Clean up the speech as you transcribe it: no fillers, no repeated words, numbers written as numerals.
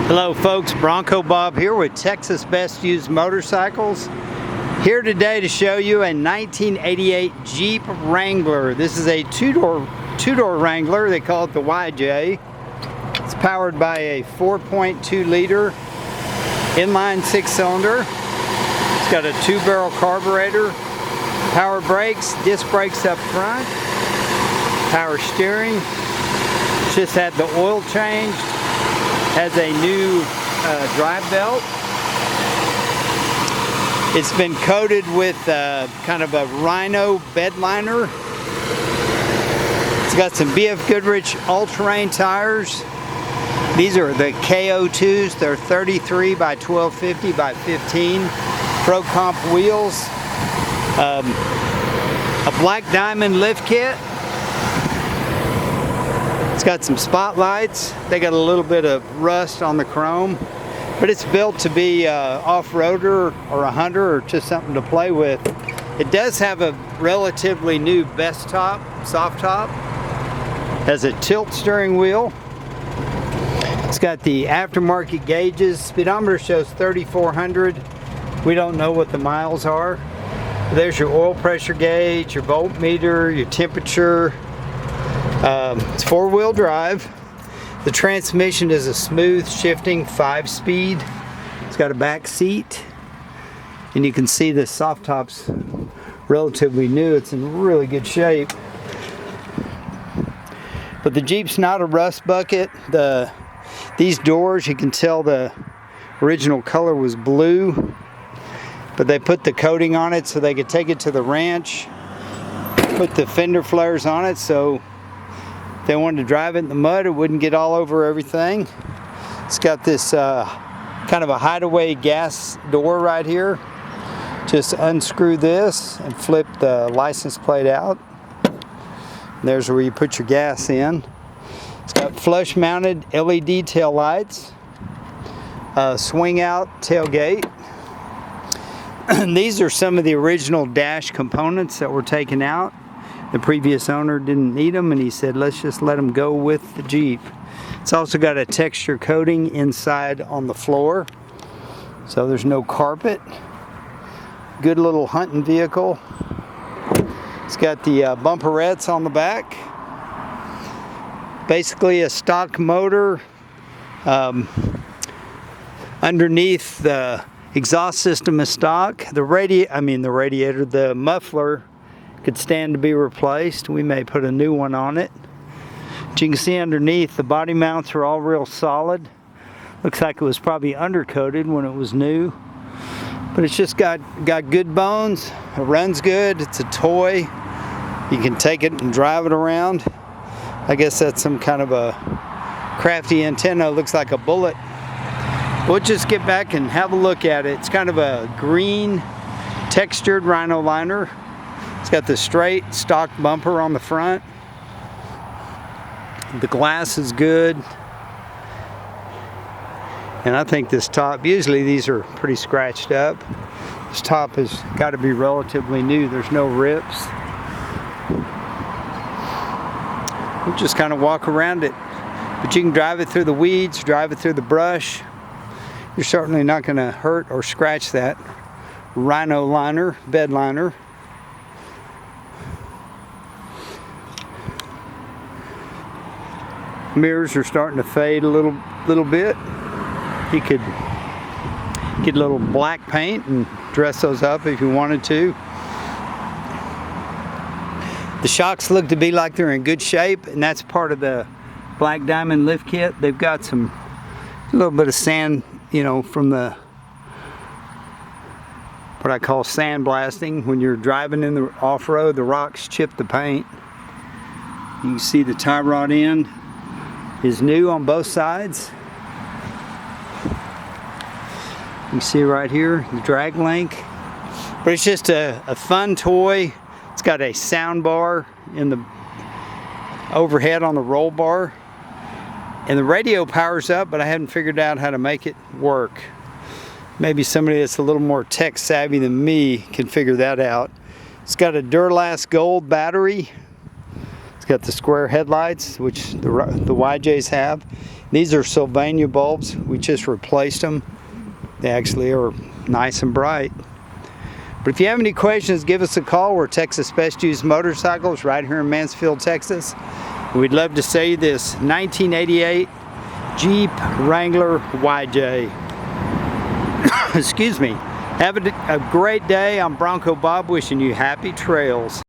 Hello folks, Bronco Bob here with Texas Best Used Motorcycles. Here today to show you a 1988 Jeep Wrangler. This is a two-door Wrangler. They call it the YJ. It's powered by a 4.2 liter inline 6-cylinder. It's got a 2-barrel carburetor, power brakes, disc brakes up front, power steering. Just had the oil changed. Has a new drive belt. It's been coated with kind of a Rhino bed liner. It's got some BF Goodrich all-terrain tires. These are the KO2s. They're 33 by 1250 by 15. Pro Comp wheels. A black diamond lift kit. It's got some spotlights. They got a little bit of rust on the chrome, but it's built to be off-roader or a hunter or just something to play with. It does have a relatively new best top, soft top. Has a tilt steering wheel. It's got the aftermarket gauges. Speedometer shows 3,400. We don't know what the miles are. There's your oil pressure gauge, your voltmeter, your temperature. It's 4-wheel drive. The transmission is a smooth shifting 5-speed. It's got a back seat, and you can see the soft top's relatively new. It's in really good shape. But the Jeep's not a rust bucket. These doors, you can tell the original color was blue, but they put the coating on it so they could take it to the ranch, put the fender flares on it so if they wanted to drive it in the mud, it wouldn't get all over everything. It's got this kind of a hideaway gas door right here. Just unscrew this and flip the license plate out. And there's where you put your gas in. It's got flush mounted LED tail lights, swing out tailgate. These are some of the original dash components that were taken out. The previous owner didn't need them, and he said, let's just let them go with the Jeep. It's also got a texture coating inside on the floor, so there's no carpet. Good little hunting vehicle. It's got the bumperettes on the back. Basically a stock motor. Underneath, the exhaust system is stock. The muffler could stand to be replaced. We may put a new one on it. But you can see underneath, the body mounts are all real solid. Looks like it was probably undercoated when it was new. But it's just got good bones. It runs good. It's a toy. You can take it and drive it around. I guess that's some kind of a crafty antenna. It looks like a bullet. We'll just get back and have a look at it. It's kind of a green textured Rhino liner. It's got the straight stock bumper on the front. The glass is good. And I think this top, usually these are pretty scratched up. This top has got to be relatively new. There's no rips. We'll just kind of walk around it. But you can drive it through the weeds, drive it through the brush. You're certainly not going to hurt or scratch that Rhino liner, bed liner. Mirrors are starting to fade a little bit. You could get a little black paint and dress those up if you wanted to. The shocks look to be like they're in good shape, and that's part of the black diamond lift kit. They've got a little bit of sand, from the what I call sandblasting. When you're driving in the off-road, the rocks chip the paint. You can see the tie rod end is new on both sides. You see right here the drag link. But it's just a fun toy. It's got a sound bar in the overhead on the roll bar. And the radio powers up, but I haven't figured out how to make it work. Maybe somebody that's a little more tech savvy than me can figure that out. It's got a Duralast Gold battery. got the square headlights, which the YJs have. These are Sylvania bulbs. We just replaced them. They actually are nice and bright. But if you have any questions, give us a call. We're Texas Best Used Motorcycles right here in Mansfield, Texas. We'd love to sell you this 1988 Jeep Wrangler YJ. Excuse me. Have a great day. I'm Bronco Bob wishing you happy trails.